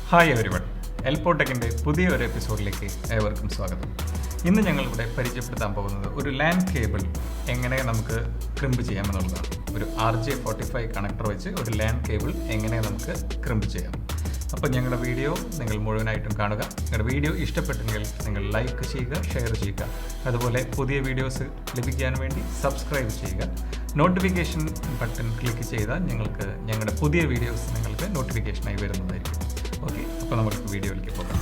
Hi everyone, എൽപോടെക്കിൻ്റെ പുതിയ ഒരു എപ്പിസോഡിലേക്ക് ഏവർക്കും സ്വാഗതം. ഇന്ന് ഞങ്ങളിവിടെ പരിചയപ്പെടുത്താൻ പോകുന്നത് ഒരു ലാൻ കേബിൾ എങ്ങനെ നമുക്ക് ക്രിമ്പ് ചെയ്യാമെന്നുള്ളതാണ്. ഒരു RJ45 കണക്ടർ വെച്ച് ഒരു ലാൻ കേബിൾ എങ്ങനെ നമുക്ക് ക്രിമ്പ് ചെയ്യാം. അപ്പോൾ ഞങ്ങളുടെ വീഡിയോ നിങ്ങൾ മുഴുവനായിട്ടും കാണുക. നിങ്ങളുടെ വീഡിയോ ഇഷ്ടപ്പെട്ടെങ്കിൽ നിങ്ങൾ ലൈക്ക് ചെയ്യുക, ഷെയർ ചെയ്യുക. അതുപോലെ പുതിയ വീഡിയോസ് ലഭിക്കാൻ വേണ്ടി സബ്സ്ക്രൈബ് ചെയ്യുക. നോട്ടിഫിക്കേഷൻ ബട്ടൺ ക്ലിക്ക് ചെയ്താൽ ഞങ്ങളുടെ പുതിയ വീഡിയോസ് നിങ്ങൾക്ക് നോട്ടിഫിക്കേഷനായി വരുന്നതായിരിക്കും. ഓക്കെ, അപ്പോൾ നമുക്ക് വീഡിയോയിലേക്ക് പോകാം.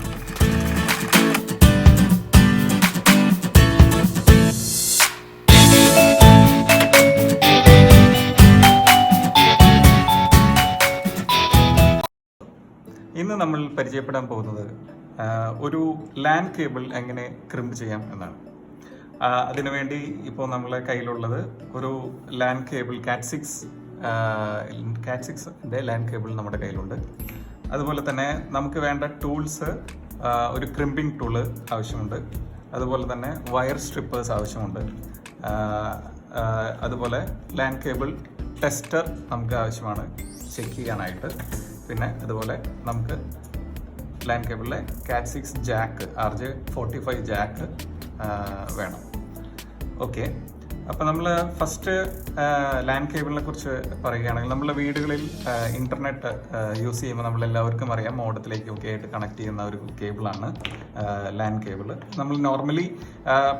ഇന്ന് നമ്മൾ പരിചയപ്പെടാൻ പോകുന്നത് ഒരു ലാൻ കേബിൾ എങ്ങനെ ക്രിമ്പ് ചെയ്യാം എന്നാണ്. അതിനുവേണ്ടി ഇപ്പോൾ നമ്മളെ കയ്യിലുള്ളത് ഒരു ലാൻ കേബിൾ കാറ്റ്6ൻ്റെ ലാൻ കേബിൾ നമ്മുടെ കയ്യിലുണ്ട്. അതുപോലെ തന്നെ നമുക്ക് വേണ്ട ടൂൾസ്, ഒരു ക്രിമ്പിംഗ് ടൂള് ആവശ്യമുണ്ട്. അതുപോലെ തന്നെ വയർ സ്ട്രിപ്പേഴ്സ് ആവശ്യമുണ്ട്. അതുപോലെ ലാൻ കേബിൾ ടെസ്റ്റർ നമുക്ക് ആവശ്യമാണ് ചെക്ക് ചെയ്യാനായിട്ട്. പിന്നെ അതുപോലെ നമുക്ക് ലാൻ കേബിളിലെ കാറ്റ്6 ജാക്ക് RJ45 ജാക്ക് വേണം. ഓക്കെ, അപ്പോൾ നമ്മൾ ഫസ്റ്റ് ലാൻ കേബിളിനെ കുറിച്ച് പറയുകയാണെങ്കിൽ നമ്മുടെ വീടുകളിൽ ഇൻ്റർനെറ്റ് യൂസ് ചെയ്യുമ്പോൾ നമ്മളെല്ലാവർക്കും അറിയാം, മോഡത്തിലേക്കൊക്കെ ആയിട്ട് കണക്ട് ചെയ്യുന്ന ഒരു കേബിളാണ് ലാൻ കേബിൾ. നമ്മൾ നോർമലി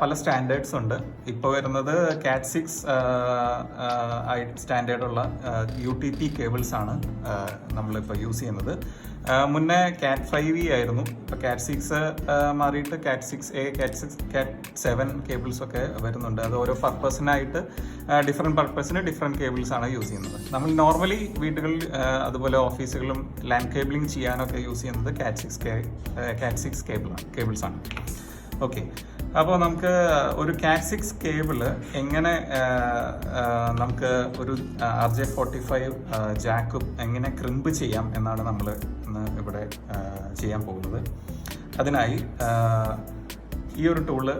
പല സ്റ്റാൻഡേർഡ്സ് ഉണ്ട്. ഇപ്പോൾ വരുന്നത് കാറ്റ്6 സ്റ്റാൻഡേർഡുള്ള UTP കേബിൾസ് ആണ് നമ്മളിപ്പോൾ യൂസ് ചെയ്യുന്നത്. മുന്നേ കാറ്റ്5E ആയിരുന്നു. ഇപ്പോൾ കാറ്റ്6 മാറിയിട്ട് കാറ്റ്6A, കാറ്റ്7 കേബിൾസ് ഒക്കെ വരുന്നുണ്ട്. അത് ഓരോ പർപ്പസിനായിട്ട് ഡിഫറെൻറ്റ് പർപ്പസിന് ഡിഫറെൻറ്റ് കേബിൾസ് ആണ് യൂസ് ചെയ്യുന്നത്. നമ്മൾ നോർമലി വീടുകളിൽ അതുപോലെ ഓഫീസുകളും ലാൻ കേബിളിംഗ് ചെയ്യാനൊക്കെ യൂസ് ചെയ്യുന്നത് കാറ്റ്6 കേബിൾസ് ആണ്. ഓക്കെ, അപ്പോൾ നമുക്ക് ഒരു കാറ്റ്6 കേബിള് എങ്ങനെ നമുക്ക് ഒരു RJ45 ജാക്കും എങ്ങനെ ക്രിമ്പ് ചെയ്യാം എന്നാണ് നമ്മൾ ഇന്ന് ഇവിടെ ചെയ്യാൻ പോകുന്നത്. അതിനായി ഈ ഒരു ടൂള്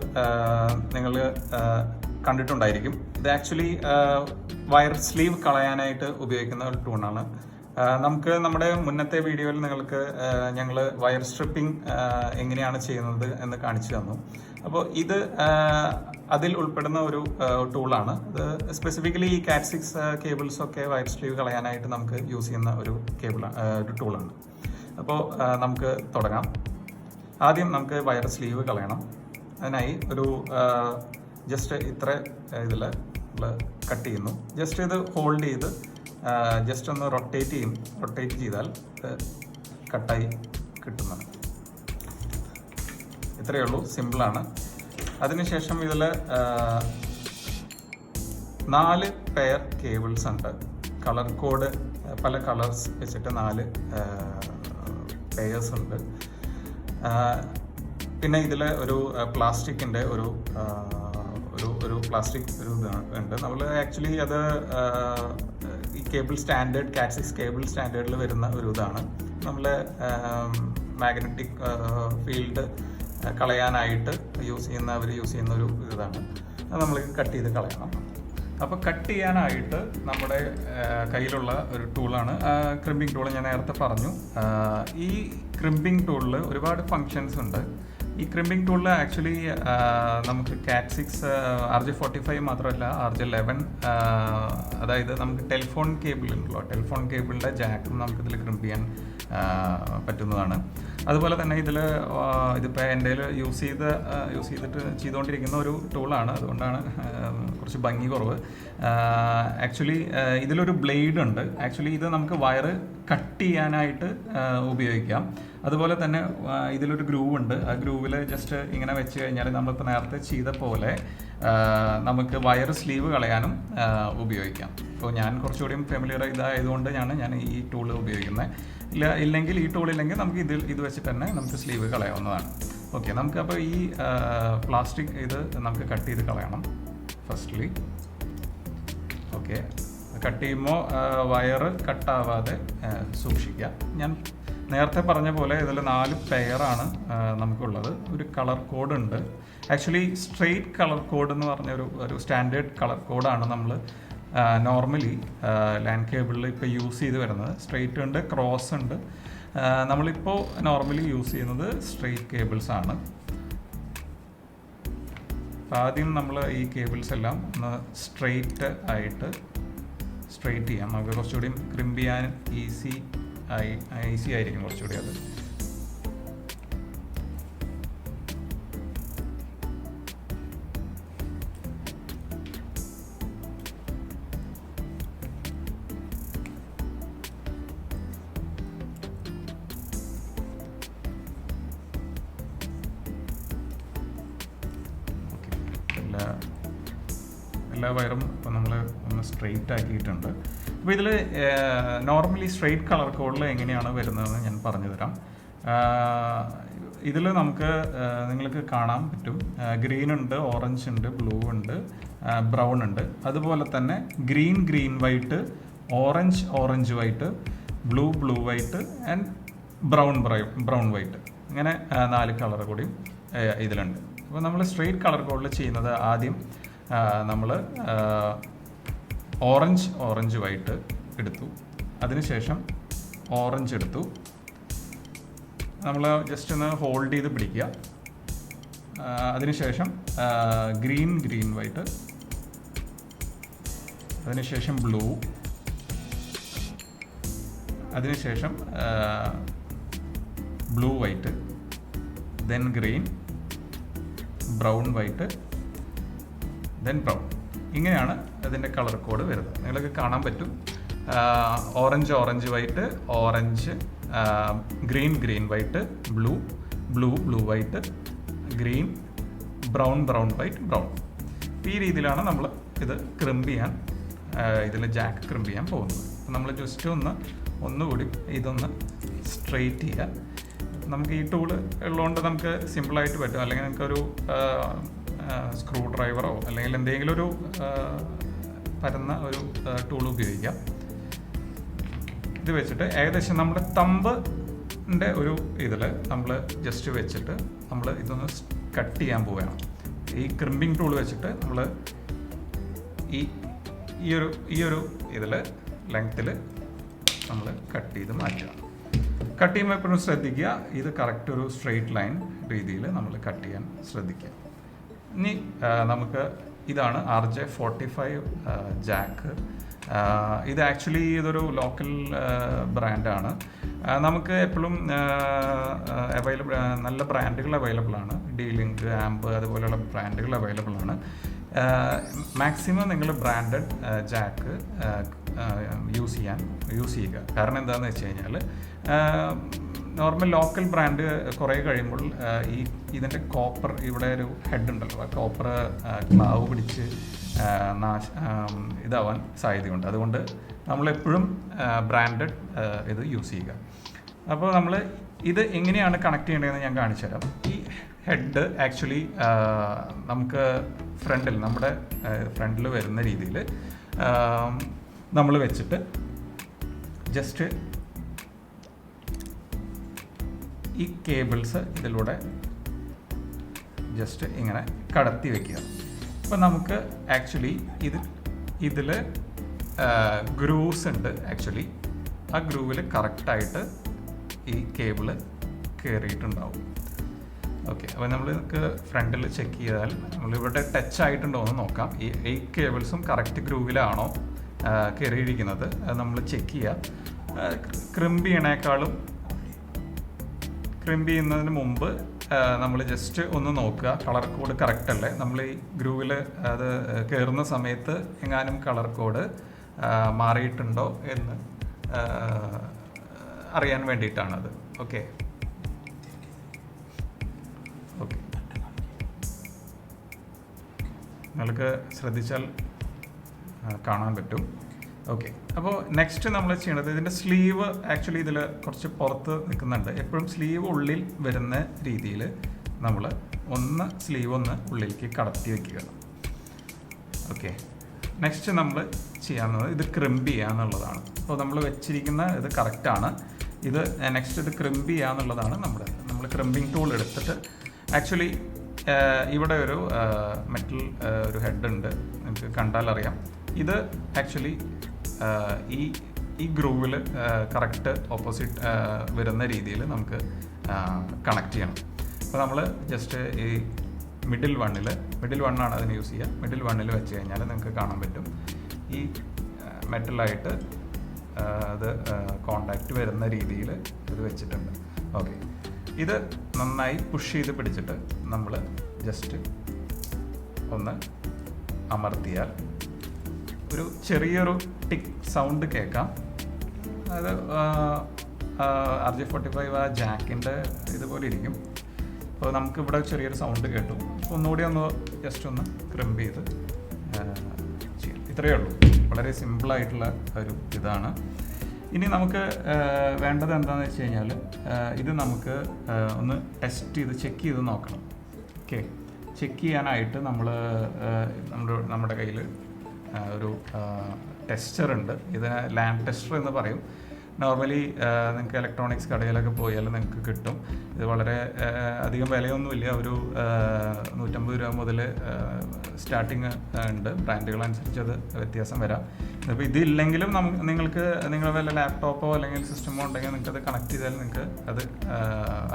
നിങ്ങൾ കണ്ടിട്ടുണ്ടായിരിക്കും. ഇത് ആക്ച്വലി വയർ സ്ലീവ് കളയാനായിട്ട് ഉപയോഗിക്കുന്ന ഒരു ടൂളാണ്. നമുക്ക് നമ്മുടെ മുന്നത്തെ വീഡിയോയിൽ ഞങ്ങൾ വയർ സ്ട്രിപ്പിംഗ് എങ്ങനെയാണ് ചെയ്യുന്നത് എന്ന് കാണിച്ചു തന്നു. അപ്പോൾ ഇത് അതിൽ ഉൾപ്പെടുന്ന ഒരു ടൂളാണ്. ഇത് സ്പെസിഫിക്കലി ഈ കാറ്റ്6 കേബിൾസൊക്കെ വയർ സ്ലീവ് കളയാനായിട്ട് നമുക്ക് യൂസ് ചെയ്യുന്ന ഒരു ടൂളാണ്. അപ്പോൾ നമുക്ക് തുടങ്ങാം. ആദ്യം നമുക്ക് വയർ സ്ലീവ് കളയണം. അതിനായി ഒരു ജസ്റ്റ് ഇത്ര ഇതിൽ കട്ട് ചെയ്യുന്നു. ജസ്റ്റ് ഇത് ഹോൾഡ് ചെയ്ത് ജസ്റ്റ് ഒന്ന് റൊട്ടേറ്റ് ചെയ്താൽ കട്ടായി കിട്ടുന്നതാണ്. ഇത്രയേ ഉള്ളൂ, സിമ്പിളാണ്. അതിനുശേഷം ഇതിൽ 4 പെയർ കേബിൾസ് ഉണ്ട്. കളർ കോഡ് പല കളേഴ്സ് വെച്ചിട്ട് 4 പെയേഴ്സ് ഉണ്ട്. പിന്നെ ഇതിൽ ഒരു പ്ലാസ്റ്റിക്കിൻ്റെ ഒരു പ്ലാസ്റ്റിക് ഒരു ഉണ്ട്. നമ്മൾ ആക്ച്വലി അത് ഈ കേബിൾ സ്റ്റാൻഡേർഡ് കാറ്റ്6 കേബിൾ സ്റ്റാൻഡേർഡിൽ വരുന്ന ഒരു ഇതാണ്. നമ്മൾ മാഗ്നറ്റിക് ഫീൽഡ് കളയാനായിട്ട് യൂസ് ചെയ്യുന്ന ഒരു ഇതാണ്. അത് നമ്മൾ കട്ട് ചെയ്ത് കളയണം. അപ്പോൾ കട്ട് ചെയ്യാനായിട്ട് നമ്മുടെ കയ്യിലുള്ള ഒരു ടൂളാണ് ക്രിമ്പിംഗ് ടൂൾ. ഞാൻ നേരത്തെ പറഞ്ഞു, ഈ ക്രിമ്പിംഗ് ടൂളിൽ ഒരുപാട് ഫങ്ഷൻസ് ഉണ്ട്. ഈ ക്രിമ്പിംഗ് ടൂളിൽ ആക്ച്വലി നമുക്ക് കാറ്റ്6 RJ45 മാത്രമല്ല RJ11, അതായത് നമുക്ക് ടെലിഫോൺ കേബിളിൻ്റെ ജാക്കും നമുക്കിതിൽ ക്രിമ്പ് ചെയ്യാൻ പറ്റുന്നതാണ്. അതുപോലെ തന്നെ ഇതിപ്പോൾ എൻ്റെ ചെയ്തുകൊണ്ടിരിക്കുന്ന ഒരു ടൂളാണ്. അതുകൊണ്ടാണ് കുറച്ച് ഭംഗി കുറവ്. ആക്ച്വലി ഇതിലൊരു ബ്ലേഡ് ഉണ്ട്. ആക്ച്വലി ഇത് നമുക്ക് വയറ് കട്ട് ചെയ്യാനായിട്ട് ഉപയോഗിക്കാം. അതുപോലെ തന്നെ ഇതിലൊരു ഗ്രൂവ് ഉണ്ട്. ആ ഗ്രൂവിൽ ജസ്റ്റ് ഇങ്ങനെ വെച്ച് കഴിഞ്ഞാൽ നമ്മളിപ്പോൾ നേരത്തെ ചെയ്ത പോലെ നമുക്ക് വയർ സ്ലീവ് കളയാനും ഉപയോഗിക്കാം. അപ്പോൾ ഞാൻ കുറച്ചുകൂടി ഫെമിലിയർ ഇതായതുകൊണ്ട് ഞാൻ ഈ ടൂൾ ഉപയോഗിക്കുന്നത്. ഇല്ലെങ്കിൽ ഈ ടൂൾ ഇല്ലെങ്കിൽ നമുക്ക് ഇത് വെച്ചിട്ട് തന്നെ നമുക്ക് സ്ലീവ് കളയാവുന്നതാണ്. ഓക്കെ, നമുക്ക് അപ്പോൾ ഈ പ്ലാസ്റ്റിക് ഇത് നമുക്ക് കട്ട് ചെയ്ത് കളയണം ഫസ്റ്റ്ലി. ഓക്കെ, കട്ട് ചെയ്യുമ്പോൾ വയറ് കട്ടാവാതെ സൂക്ഷിക്കുക. ഞാൻ നേരത്തെ പറഞ്ഞ പോലെ ഇതിൽ 4 പെയറാണ് നമുക്കുള്ളത്. ഒരു കളർ കോഡ് ഉണ്ട്. ആക്ച്വലി സ്ട്രെയിറ്റ് കളർ കോഡ് എന്ന് പറഞ്ഞ ഒരു സ്റ്റാൻഡേർഡ് കളർ കോഡാണ് നമ്മൾ നോർമലി ലാൻ കേബിളിൽ ഇപ്പോൾ യൂസ് ചെയ്ത് വരുന്നത്. സ്ട്രെയിറ്റ് ഉണ്ട്, ക്രോസ് ഉണ്ട്, നമ്മളിപ്പോൾ നോർമലി യൂസ് ചെയ്യുന്നത് സ്ട്രെയിറ്റ് കേബിൾസ് ആണ്. ആദ്യം നമ്മൾ ഈ കേബിൾസ് എല്ലാം ഒന്ന് സ്ട്രെയിറ്റ് ചെയ്യാം. നമുക്ക് കുറച്ചുകൂടി ക്രിമ്പ് ചെയ്യാൻ ഈസി ആയിരിക്കും കുറച്ചുകൂടി അത്. എല്ലാ വയറും ഇപ്പോൾ നമ്മൾ ഒന്ന് സ്ട്രെയിറ്റ് ആക്കിയിട്ടുണ്ട്. അപ്പോൾ ഇതിൽ നോർമലി സ്ട്രെയിറ്റ് കളർ കോഡിൽ എങ്ങനെയാണ് വരുന്നതെന്ന് ഞാൻ പറഞ്ഞു തരാം. ഇതിൽ നമുക്ക് നിങ്ങൾക്ക് കാണാൻ പറ്റും, ഗ്രീൻ ഉണ്ട്, ഓറഞ്ച് ഉണ്ട്, ബ്ലൂ ഉണ്ട്, ബ്രൗൺ ഉണ്ട്. അതുപോലെ തന്നെ green white, orange white, blue white and brown white, ഇങ്ങനെ 4 കളർ കൂടി ഇതിലുണ്ട്. അപ്പോൾ നമ്മൾ സ്ട്രെയിറ്റ് കളർ കോഡിൽ ചെയ്യുന്നത് ആദ്യം നമ്മൾ ഓറഞ്ച് വൈറ്റ് എടുത്തു, അതിനുശേഷം ഓറഞ്ച് എടുത്തു, നമ്മൾ ജസ്റ്റ് ഒന്ന് ഹോൾഡ് ചെയ്ത് പിടിക്കുക. അതിനുശേഷം ഗ്രീൻ വൈറ്റ്, അതിനുശേഷം അതിനുശേഷം blue white, then green, brown white, then brown. ഇങ്ങനെയാണ് അതിൻ്റെ കളർ കോഡ് വരുന്നത്. നിങ്ങൾക്ക് കാണാൻ പറ്റും, orange white, orange, green white, blue white, green, brown white, brown. ഈ രീതിയിലാണ് നമ്മൾ ഇത് ക്രിമ്പ് ചെയ്യാൻ, ഇതിൽ ജാക്ക് ക്രിമ്പ് ചെയ്യാൻ പോകുന്നത്. നമ്മൾ ജസ്റ്റ് ഒന്നുകൂടി ഇതൊന്ന് സ്ട്രെയിറ്റ് ചെയ്യുക. നമുക്ക് ഈ ടൂള് ഉള്ളതുകൊണ്ട് നമുക്ക് സിമ്പിളായിട്ട് പറ്റും. അല്ലെങ്കിൽ നമുക്കൊരു സ്ക്രൂ ഡ്രൈവറോ അല്ലെങ്കിൽ എന്തെങ്കിലും ഒരു പരന്ന ഒരു ടൂൾ ഉപയോഗിക്കാം. ഇത് വെച്ചിട്ട് ഏകദേശം നമ്മുടെ തമ്പിൻ്റെ ഒരു ഇതിൽ നമ്മൾ ജസ്റ്റ് വെച്ചിട്ട് നമ്മൾ ഇതൊന്ന് കട്ട് ചെയ്യാൻ പോവുകയാണ്. ഈ ക്രിമ്പിംഗ് ടൂൾ വെച്ചിട്ട് നമ്മൾ ഈ ഒരു ഇതിൽ ലെങ്ത്തിൽ നമ്മൾ കട്ട് ചെയ്ത് മാറ്റുക. കട്ട് ചെയ്യുമ്പോൾ എപ്പോഴും ശ്രദ്ധിക്കുക, ഇത് കറക്റ്റ് ഒരു സ്ട്രെയിറ്റ് ലൈൻ രീതിയിൽ നമ്മൾ കട്ട് ചെയ്യാൻ ശ്രദ്ധിക്കുക. ഇനി നമുക്ക് ഇതാണ് RJ45 ജാക്ക്. ഇത് ആക്ച്വലി ഇതൊരു ലോക്കൽ ബ്രാൻഡാണ്. നമുക്ക് എപ്പോഴും നല്ല ബ്രാൻഡുകൾ അവൈലബിൾ ആണ്. ഡീലിങ്ക്, ആംബ് അതുപോലെയുള്ള ബ്രാൻഡുകൾ അവൈലബിൾ ആണ്. മാക്സിമം നിങ്ങൾ ബ്രാൻഡഡ് ജാക്ക് യൂസ് ചെയ്യുക. കാരണം എന്താണെന്ന് വെച്ച് കഴിഞ്ഞാൽ നോർമൽ ലോക്കൽ ബ്രാൻഡ് കുറേ കഴിയുമ്പോൾ ഇതിൻ്റെ കോപ്പർ, ഇവിടെ ഒരു ഹെഡ് ഉണ്ടല്ലോ, ആ കോപ്പർ ക്ലാവ് പിടിച്ച് ഇതാവാൻ സാധ്യതയുണ്ട്. അതുകൊണ്ട് നമ്മളെപ്പോഴും ബ്രാൻഡഡ് ഇത് യൂസ് ചെയ്യുക. അപ്പോൾ നമ്മൾ ഇത് എങ്ങനെയാണ് കണക്ട് ചെയ്യേണ്ടതെന്ന് ഞാൻ കാണിച്ചു തരാം. ഈ ഹെഡ് ആക്ച്വലി നമുക്ക് നമ്മുടെ ഫ്രണ്ടിൽ വരുന്ന രീതിയിൽ നമ്മൾ വെച്ചിട്ട് ജസ്റ്റ് ഈ കേബിൾസ് ഇതിലൂടെ ജസ്റ്റ് ഇങ്ങനെ കടത്തി വയ്ക്കുക. അപ്പോൾ നമുക്ക് ആക്ച്വലി ഇതിൽ ഗ്രൂവ്സ് ഉണ്ട്. ആക്ച്വലി ആ ഗ്രൂവിൽ കറക്റ്റായിട്ട് ഈ കേബിള് കയറിയിട്ടുണ്ടാവും. ഓക്കെ, അപ്പോൾ നമ്മൾക്ക് ഫ്രണ്ടിൽ ചെക്ക് ചെയ്താൽ നമ്മളിവിടെ ടച്ച് ആയിട്ടുണ്ടോ എന്ന് നോക്കാം. ഈ കേബിൾസും കറക്റ്റ് ഗ്രൂവിലാണോ കയറിയിരിക്കുന്നത് അത് നമ്മൾ ചെക്ക് ചെയ്യുക. ക്രിമ്പ് ചെയ്യുന്നതിന് മുമ്പ് നമ്മൾ ജസ്റ്റ് ഒന്ന് നോക്കുക, കളർ കോഡ് കറക്റ്റ് അല്ലേ. നമ്മൾ ഈ ഗ്രൂവിൽ അത് കയറുന്ന സമയത്ത് എങ്ങാനും കളർ കോഡ് മാറിയിട്ടുണ്ടോ എന്ന് അറിയാൻ വേണ്ടിയിട്ടാണത്. ഓക്കെ, നിങ്ങൾക്ക് ശ്രദ്ധിച്ചാൽ കാണാൻ പറ്റും. ഓക്കെ, അപ്പോൾ നെക്സ്റ്റ് നമ്മൾ ചെയ്യേണ്ടത്, ഇതിൻ്റെ സ്ലീവ് ആക്ച്വലി ഇതിൽ കുറച്ച് പുറത്ത് നിൽക്കുന്നുണ്ട്. എപ്പോഴും സ്ലീവ് ഉള്ളിൽ വരുന്ന രീതിയിൽ നമ്മൾ സ്ലീവ് ഉള്ളിലേക്ക് കടത്തി വയ്ക്കുക. ഓക്കെ, നെക്സ്റ്റ് നമ്മൾ ചെയ്യാവുന്നത് ഇത് ക്രിമ്പ് ചെയ്യുക എന്നുള്ളതാണ്. അപ്പോൾ നമ്മൾ വെച്ചിരിക്കുന്ന ഇത് കറക്റ്റാണ്. ഇത് നെക്സ്റ്റ് ഇത് ക്രിമ്പ് ചെയ്യുക എന്നുള്ളതാണ് നമ്മൾ ക്രിമ്പിംഗ് ടൂൾ എടുത്തിട്ട് ആക്ച്വലി ഇവിടെ ഒരു മെറ്റൽ ഒരു ഹെഡ് ഉണ്ട്, നിങ്ങൾക്ക് കണ്ടാൽ അറിയാം. ഇത് ആക്ച്വലി ഈ ഈ ഗ്രൂവിൽ കറക്റ്റ് ഓപ്പോസിറ്റ് വരുന്ന രീതിയിൽ നമുക്ക് കണക്ട് ചെയ്യണം. അപ്പോൾ നമ്മൾ ജസ്റ്റ് ഈ മിഡിൽ വണ്ണാണ് അതിന് യൂസ് ചെയ്യുക. മിഡിൽ വണ്ണിൽ വെച്ച് കഴിഞ്ഞാൽ നിങ്ങൾക്ക് കാണാൻ പറ്റും ഈ മെറ്റലായിട്ട് അത് കോണ്ടാക്റ്റ് വരുന്ന രീതിയിൽ ഇത് വെച്ചിട്ടുണ്ട്. ഓക്കെ, ഇത് നന്നായി പുഷ് ചെയ്ത് പിടിച്ചിട്ട് നമ്മൾ ജസ്റ്റ് ഒന്ന് അമർത്തിയാൽ ഒരു ചെറിയൊരു ടിക്ക് സൗണ്ട് കേൾക്കാം. അത് RJ45 ആ ജാക്കിൻ്റെ ഇതുപോലെ ഇരിക്കും. അപ്പോൾ നമുക്കിവിടെ ചെറിയൊരു സൗണ്ട് കേട്ടു. ഒന്നുകൂടി ഒന്ന് ജസ്റ്റ് ഒന്ന് ക്രിമ്പ് ചെയ്ത് ചെയ്യാം. ഇത്രയേ ഉള്ളൂ. വളരെ സിമ്പിളായിട്ടുള്ള ഒരു ഇതാണ്. ഇനി നമുക്ക് വേണ്ടത് എന്താണെന്ന് വെച്ച് കഴിഞ്ഞാൽ ഇത് നമുക്ക് ഒന്ന് ടെസ്റ്റ് ചെയ്ത് ചെക്ക് ചെയ്ത് നോക്കണം. ഓക്കെ, ചെക്ക് ചെയ്യാനായിട്ട് നമ്മുടെ കയ്യിൽ ഒരു ടെസ്റ്റർ ഉണ്ട്. ഇതിന് ലാമ്പ് ടെസ്റ്റർ എന്ന് പറയും. നോർമലി നിങ്ങൾക്ക് ഇലക്ട്രോണിക്സ് കടയിലൊക്കെ പോയാൽ നിങ്ങൾക്ക് കിട്ടും. ഇത് വളരെ അധികം വിലയൊന്നുമില്ല. ഒരു 150 രൂപ മുതൽ സ്റ്റാർട്ടിങ് ഉണ്ട്. ബ്രാൻഡുകളനുസരിച്ച് അത് വ്യത്യാസം വരാം. അപ്പോൾ ഇതില്ലെങ്കിലും നിങ്ങൾക്ക് നിങ്ങളുടെ വല്ല ലാപ്ടോപ്പോ അല്ലെങ്കിൽ സിസ്റ്റമോ ഉണ്ടെങ്കിൽ നിങ്ങൾക്ക് അത് കണക്ട് ചെയ്താൽ നിങ്ങൾക്ക് അത്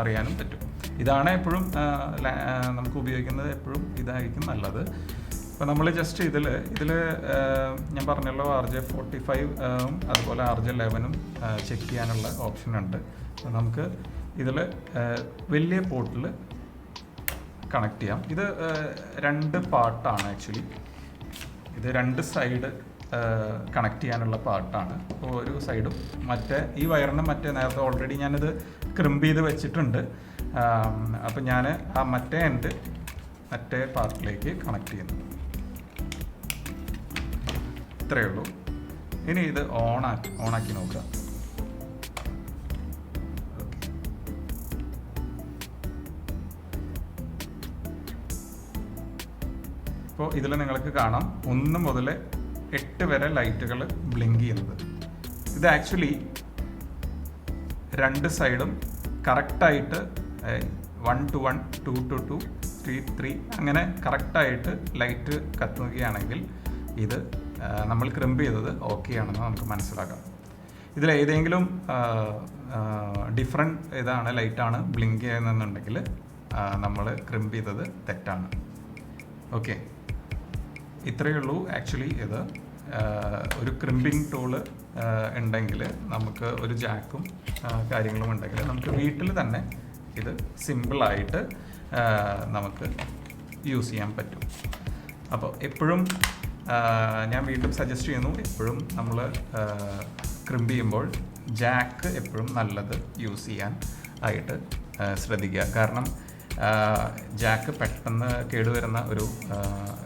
അറിയാനും പറ്റും. ഇതാണ് എപ്പോഴും നമുക്ക് ഉപയോഗിക്കുന്നത്. എപ്പോഴും ഇതായിരിക്കും നല്ലത്. അപ്പോൾ നമ്മൾ ജസ്റ്റ് ഇതിൽ ഞാൻ പറഞ്ഞല്ലോ RJ45 അതുപോലെ RJ11 ചെക്ക് ചെയ്യാനുള്ള ഓപ്ഷൻ ഉണ്ട്. അപ്പോൾ നമുക്ക് ഇതിൽ വലിയ പോർട്ടിൽ കണക്ട് ചെയ്യാം. ഇത് 2 പാർട്ടാണ് ആക്ച്വലി. ഇത് 2 സൈഡ് കണക്ട് ചെയ്യാനുള്ള പാർട്ടാണ്. അപ്പോൾ ഒരു സൈഡും ഈ വയറിന് നേരത്തെ ഓൾറെഡി ഞാനിത് ക്രിമ്പ് ചെയ്ത് വെച്ചിട്ടുണ്ട്. അപ്പോൾ ഞാൻ ആ മറ്റേ പാർട്ടിലേക്ക് കണക്ട് ചെയ്യുന്നു. ഇത്രയേ ഉള്ളൂ. ഇനി ഇത് ഓണാക്കി നോക്കുക. ഇപ്പോൾ ഇതിൽ നിങ്ങൾക്ക് കാണാം 1 മുതൽ 8 വരെ ലൈറ്റുകൾ ബ്ലിങ്ക് ചെയ്യുന്നത്. ഇത് ആക്ച്വലി 2 സൈഡും കറക്റ്റായിട്ട് 1 to 1, 2 to 2, 3 to 3 അങ്ങനെ കറക്റ്റായിട്ട് ലൈറ്റ് കത്തുകയാണെങ്കിൽ ഇത് നമ്മൾ ക്രിമ്പ് ചെയ്തത് ഓക്കെ ആണെന്ന് നമുക്ക് മനസ്സിലാക്കാം. ഇതിലേതെങ്കിലും ഡിഫറെൻറ്റ് ലൈറ്റാണ് ബ്ലിങ്ക് ചെയ്യുന്നതെന്നുണ്ടെങ്കിൽ നമ്മൾ ക്രിമ്പ് ചെയ്തത് തെറ്റാണ്. ഓക്കെ, ഇത്രയേ ഉള്ളൂ. ആക്ച്വലി ഇത് ഒരു ക്രിമ്പിങ് ടൂള് ഉണ്ടെങ്കിൽ നമുക്ക് ഒരു ജാക്കും കാര്യങ്ങളും ഉണ്ടെങ്കിൽ നമുക്ക് വീട്ടിൽ തന്നെ ഇത് സിമ്പിളായിട്ട് നമുക്ക് യൂസ് ചെയ്യാൻ പറ്റും. അപ്പോൾ എപ്പോഴും ഞാൻ വീണ്ടും സജസ്റ്റ് ചെയ്യുന്നു, എപ്പോഴും നമ്മൾ ക്രിമ്പ് ചെയ്യുമ്പോൾ ജാക്ക് എപ്പോഴും നല്ലത് യൂസ് ചെയ്യാൻ ആയിട്ട് ശ്രദ്ധിക്കുക. കാരണം ജാക്ക് പെട്ടെന്ന് കേടുവരുന്ന ഒരു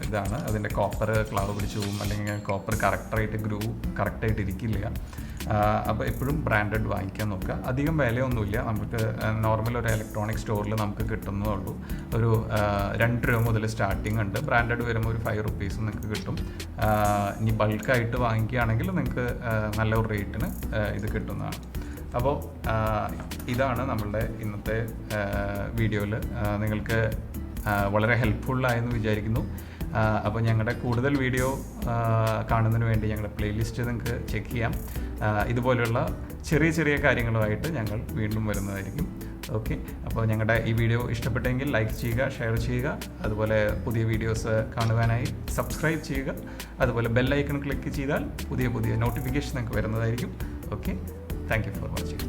ഇതാണ്. അതിൻ്റെ കോപ്പർ ക്ലവ് പിടിച്ചു പോകും, അല്ലെങ്കിൽ കോപ്പർ കറക്റ്റായിട്ട് ഇരിക്കില്ല. അപ്പോൾ എപ്പോഴും ബ്രാൻഡഡ് വാങ്ങിക്കാൻ നോക്കുക. അധികം വിലയൊന്നുമില്ല. നമുക്ക് നോർമൽ ഒരു ഇലക്ട്രോണിക് സ്റ്റോറിൽ നമുക്ക് കിട്ടുന്നതേ ഉള്ളൂ. ഒരു 2 രൂപ മുതൽ സ്റ്റാർട്ടിങ് ഉണ്ട്. ബ്രാൻഡഡ് വരുമ്പോൾ ഒരു 5 rupees നിങ്ങൾക്ക് കിട്ടും. ഇനി ബൾക്കായിട്ട് വാങ്ങിക്കുകയാണെങ്കിൽ നിങ്ങൾക്ക് നല്ല ഒരു റേറ്റിന് ഇത് കിട്ടുന്നതാണ്. അപ്പോൾ ഇതാണ് നമ്മളുടെ ഇന്നത്തെ വീഡിയോയിൽ. നിങ്ങൾക്ക് വളരെ ഹെൽപ്ഫുള്ളായെന്ന് വിചാരിക്കുന്നു. അപ്പോൾ ഞങ്ങളുടെ കൂടുതൽ വീഡിയോ കാണുന്നതിന് വേണ്ടി ഞങ്ങളുടെ പ്ലേലിസ്റ്റ് നിങ്ങൾക്ക് ചെക്ക് ചെയ്യാം. ഇതുപോലെയുള്ള ചെറിയ കാര്യങ്ങളുമായിട്ട് ഞങ്ങൾ വീണ്ടും വരുന്നതായിരിക്കും. ഓക്കെ, അപ്പോൾ ഞങ്ങളുടെ ഈ വീഡിയോ ഇഷ്ടപ്പെട്ടെങ്കിൽ ലൈക്ക് ചെയ്യുക, ഷെയർ ചെയ്യുക. അതുപോലെ പുതിയ വീഡിയോസ് കാണുവാനായി സബ്സ്ക്രൈബ് ചെയ്യുക. അതുപോലെ ബെൽ ഐക്കൺ ക്ലിക്ക് ചെയ്താൽ പുതിയ നോട്ടിഫിക്കേഷൻ നിങ്ങൾക്ക് വരുന്നതായിരിക്കും. Okay, thank you for watching.